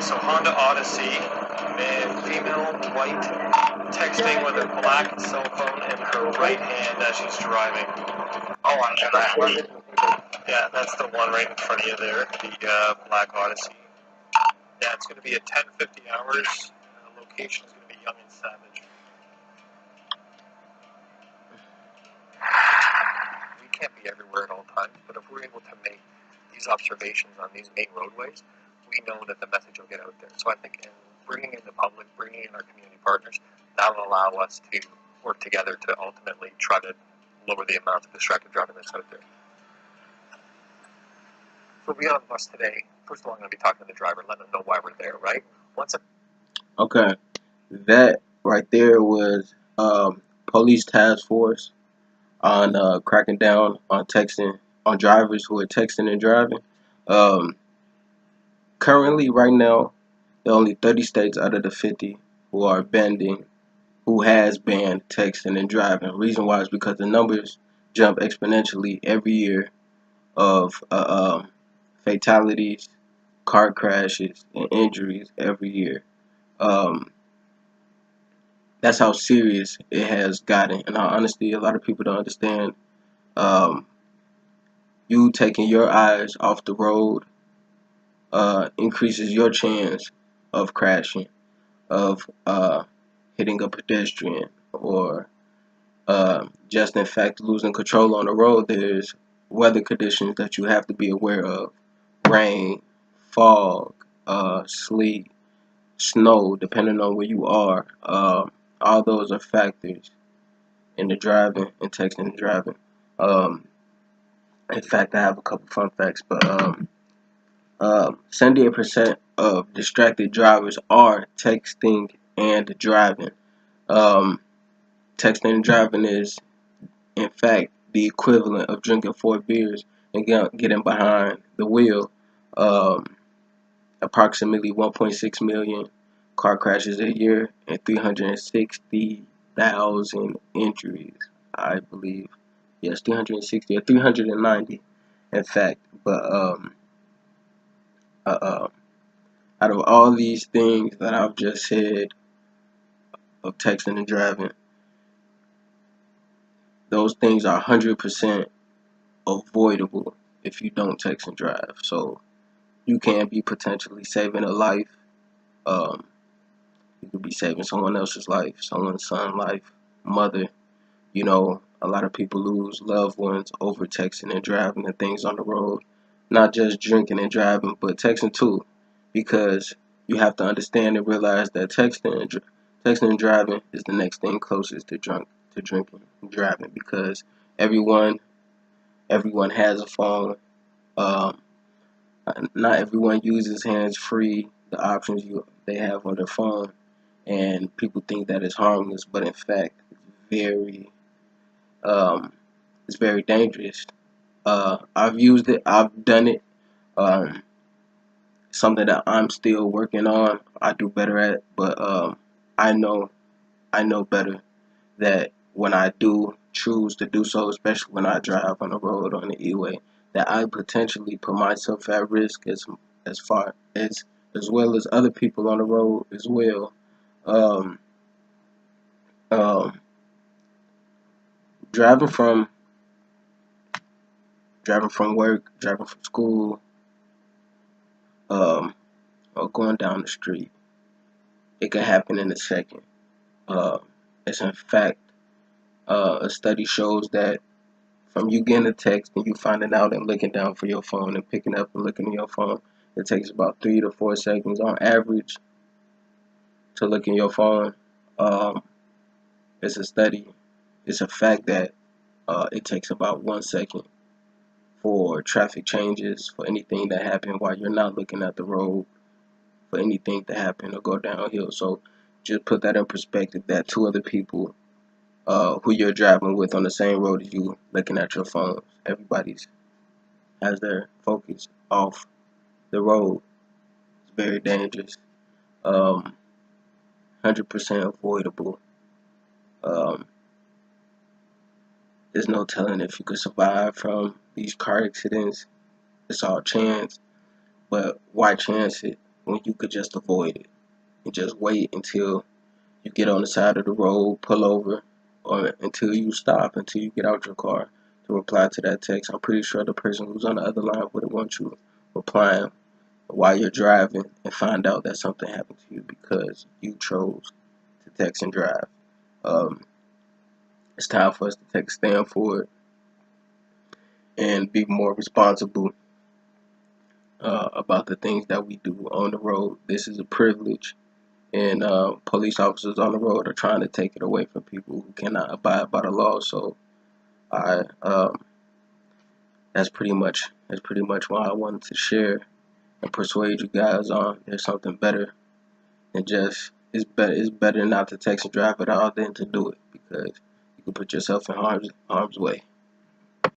Okay, so Honda Odyssey, and female, white, texting with her black cell phone in her right hand as she's driving. Oh, on that one. Yeah, that's the one right in front of you there, the black Odyssey. Yeah, it's going to be at 10:50 hours. Location is going to be Young and Savage. We can't be everywhere at all times, but if we're able to make these observations on these main roadways, we know that the message will get out there. So I think in bringing in the public, bringing in our community partners, that will allow us to work together to ultimately try to lower the amount of distracted driving that's out there. So we on the bus today. First of all, I'm going to be talking to the driver, letting them know why we're there, right? Okay, that right there was police task force on cracking down on texting, on drivers who are texting and driving. Um, Currently, right now, there are only 30 states out of the 50 who has banned texting and driving. Reason why is because the numbers jump exponentially every year of fatalities, car crashes, and injuries every year. Um, that's how serious it has gotten. And honestly, a lot of people don't understand. Um, you taking your eyes off the road increases your chance of crashing, of hitting a pedestrian, or just in fact losing control on the road. There's weather conditions that you have to be aware of: rain, fog, sleet, snow, depending on where you are. All those are factors in the driving and texting and driving. Um, in fact, I have a couple fun facts, but 78% of distracted drivers are texting and driving. Um, Texting and driving is, in fact, the equivalent of drinking 4 beers and getting behind the wheel. Um, Approximately 1.6 million car crashes a year and 360,000 injuries, I believe. Yes, 360 or 390, in fact. But out of all these things that I've just said of texting and driving, those things are 100% avoidable if you don't text and drive. So you can be potentially saving a life. Um, you could be saving someone else's life, someone's son's life, mother. You know, a lot of people lose loved ones over texting and driving and things on the road. Not just drinking and driving, but texting too, because you have to understand and realize that texting and driving is the next thing closest to drinking and driving, because everyone has a phone. Um, Not everyone uses hands-free, the options they have on their phone, and people think that it's harmless, but in fact, very um, it's very dangerous. I've used it, I've done it. Um, Something that I'm still working on. I do better at, but I know I know better that when I do choose to do so, especially when I drive on the road on the E-way, that I potentially put myself at risk as far as well as other people on the road as well. Um, um, driving from work, driving from school, um, or going down the street, it can happen in a second. Uh, it's in fact a study shows that from you getting a text and you finding out and looking down for your phone and picking up and looking at your phone, it takes about 3 to 4 seconds on average to look in your phone. Um, it's a study. It's a fact that it takes about 1 second for traffic changes, for anything that happened while you're not looking at the road, for anything to happen or go downhill. So just put that in perspective that two other people who you're driving with on the same road as you looking at your phone. Everybody's has their focus off the road. It's very dangerous. 100% avoidable. Um, there's no telling if you could survive from these car accidents. It's all chance, but why chance it when you could just avoid it and just wait until you get on the side of the road, pull over, or until you stop, until you get out your car to reply to that text. I'm pretty sure the person who's on the other line wouldn't want you replying while you're driving and find out that something happened to you because you chose to text and drive. It's time for us to take a stand for it and be more responsible about the things that we do on the road. This is a privilege, and police officers on the road are trying to take it away from people who cannot abide by the law. So that's pretty much why I wanted to share and persuade you guys on there's something better than just it's better not to text and drive at all than to do it, because you can put yourself in harm's way.